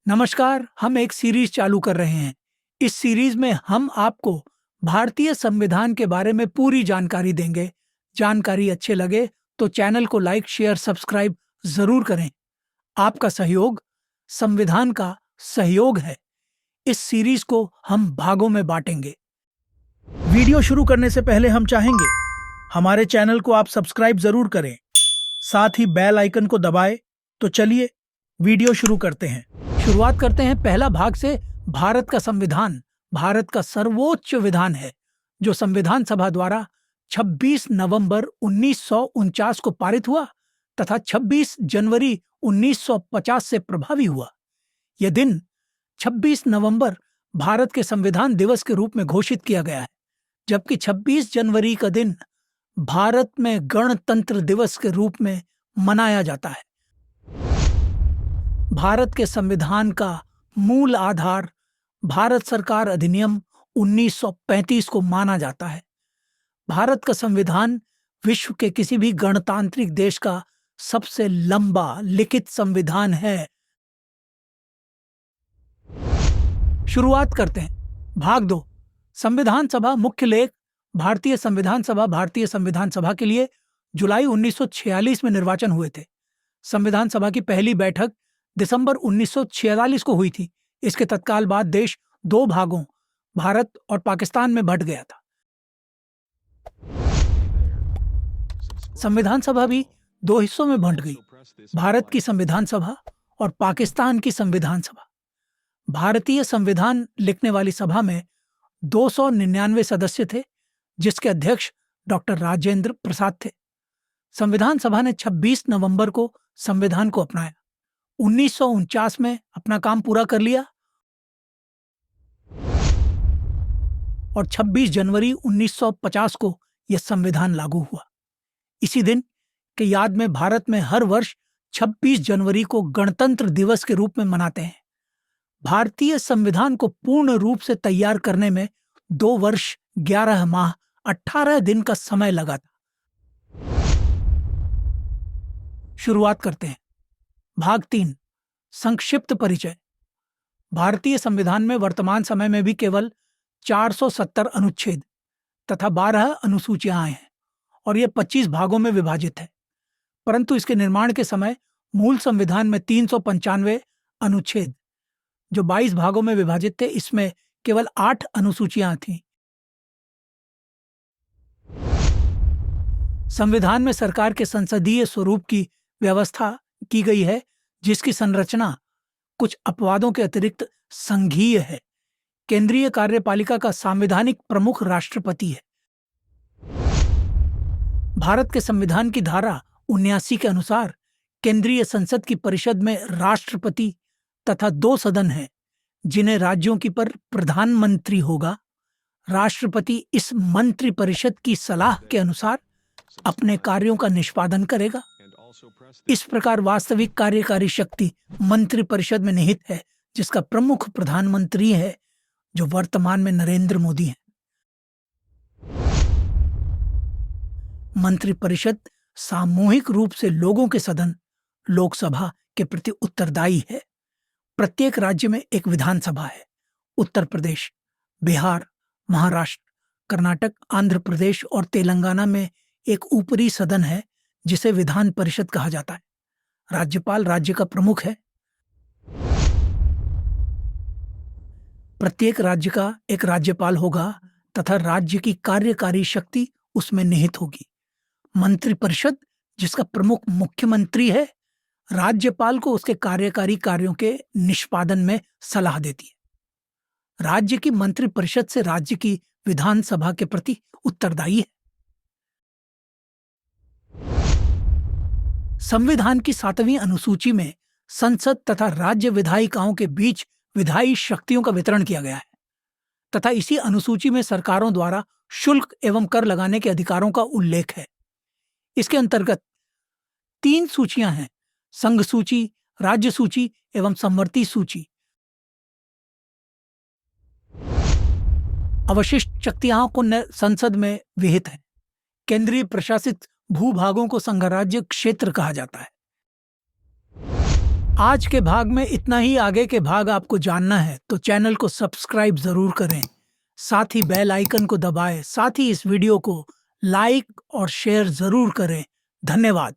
नमस्कार। हम एक सीरीज चालू कर रहे हैं। इस सीरीज में हम आपको भारतीय संविधान के बारे में पूरी जानकारी देंगे। जानकारी अच्छे लगे तो चैनल को लाइक, शेयर, सब्सक्राइब जरूर करें। आपका सहयोग संविधान का सहयोग है। इस सीरीज को हम भागों में बांटेंगे। वीडियो शुरू करने से पहले हम चाहेंगे हमारे चैनल को आप सब्सक्राइब जरूर करें, साथ ही बेल आइकन को दबाएं। तो चलिए वीडियो शुरू करते हैं। शुरुआत करते हैं पहला भाग से। भारत का संविधान भारत का सर्वोच्च विधान है, जो संविधान सभा द्वारा 26 नवंबर 1949 को पारित हुआ तथा 26 जनवरी 1950 से प्रभावी हुआ। यह दिन 26 नवंबर भारत के संविधान दिवस के रूप में घोषित किया गया है, जबकि 26 जनवरी का दिन भारत में गणतंत्र दिवस के रूप में मनाया जाता है। भारत के संविधान का मूल आधार भारत सरकार अधिनियम 1935 को माना जाता है। भारत का संविधान विश्व के किसी भी गणतांत्रिक देश का सबसे लंबा लिखित संविधान है। शुरुआत करते हैं। भाग 2, संविधान सभा मुख्य लेख। भारतीय संविधान सभा के लिए जुलाई 1946 में निर्वाचन हुए थे। संविधान सभा की पहली बैठक दिसंबर 1946 को हुई थी। इसके तत्काल बाद देश दो भागों, भारत और पाकिस्तान में बंट गया था। संविधान सभा भी दो हिस्सों में बंट गई, भारत की संविधान सभा और पाकिस्तान की संविधान सभा। भारतीय संविधान लिखने वाली सभा में 299 सदस्य थे, जिसके अध्यक्ष डॉक्टर राजेंद्र प्रसाद थे। संविधान सभा ने 26 नवंबर को संविधान को अपनाया। 1949 में अपना काम पूरा कर लिया और 26 जनवरी 1950 को यह संविधान लागू हुआ। इसी दिन के याद में भारत में हर वर्ष 26 जनवरी को गणतंत्र दिवस के रूप में मनाते हैं। भारतीय संविधान को पूर्ण रूप से तैयार करने में 2 वर्ष 11 माह 18 दिन का समय लगा था। शुरुआत करते हैं। भाग 3, संक्षिप्त परिचय। भारतीय संविधान में वर्तमान समय में भी केवल 470 अनुच्छेद तथा 12 अनुसूचियां हैं और यह 25 भागों में विभाजित है। परंतु इसके निर्माण के समय मूल संविधान में 395 अनुच्छेद, जो 22 भागों में विभाजित थे, इसमें केवल 8 अनुसूचियां थीं। संविधान में सरकार के संसदीय स्वरूप की व्यवस्था की गई है, जिसकी संरचना कुछ अपवादों के अतिरिक्त संघीय है। केंद्रीय कार्यपालिका का संवैधानिक प्रमुख राष्ट्रपति है। भारत के संविधान की धारा 79 के अनुसार केंद्रीय संसद की परिषद में राष्ट्रपति तथा 2 सदन हैं, जिन्हें राज्यों की पर प्रधानमंत्री होगा। राष्ट्रपति इस मंत्री परिषद की सलाह के अनुसार अपने कार्यों का निष्पादन करेगा। इस प्रकार वास्तविक कार्यकारी शक्ति मंत्री परिषद में निहित है, जिसका प्रमुख प्रधानमंत्री है, जो वर्तमान में नरेंद्र मोदी हैं। मंत्री परिषद सामूहिक रूप से लोगों के सदन, लोकसभा के प्रति उत्तरदायी है। प्रत्येक राज्य में एक विधानसभा है। उत्तर प्रदेश, बिहार, महाराष्ट्र, कर्नाटक, आंध्र प्रदेश और तेलंगाना में एक ऊपरी सदन है, जिसे विधान परिषद कहा जाता है। राज्यपाल राज्य का प्रमुख है। प्रत्येक राज्य का एक राज्यपाल होगा तथा राज्य की कार्यकारी शक्ति उसमें निहित होगी। मंत्रिपरिषद, जिसका प्रमुख मुख्यमंत्री है, राज्यपाल को उसके कार्यकारी कार्यों के निष्पादन में सलाह देती है। राज्य की मंत्रिपरिषद से राज्य की विधानसभा के प्रति उत्तरदायी है। संविधान की 7वीं अनुसूची में संसद तथा राज्य विधायिकाओं के बीच विधायी शक्तियों का वितरण किया गया है तथा इसी अनुसूची में सरकारों द्वारा शुल्क एवं कर लगाने के अधिकारों का उल्लेख है। इसके अंतर्गत 3 सूचियां हैं: संघ सूची, राज्य सूची एवं समवर्ती सूची। अवशिष्ट शक्तियां को संसद में विहित है। केंद्रीय प्रशासित भूभागों को संघराज्य क्षेत्र कहा जाता है। आज के भाग में इतना ही। आगे के भाग आपको जानना है तो चैनल को सब्सक्राइब जरूर करें, साथ ही बेल आइकन को दबाएं, साथ ही इस वीडियो को लाइक और शेयर जरूर करें। धन्यवाद।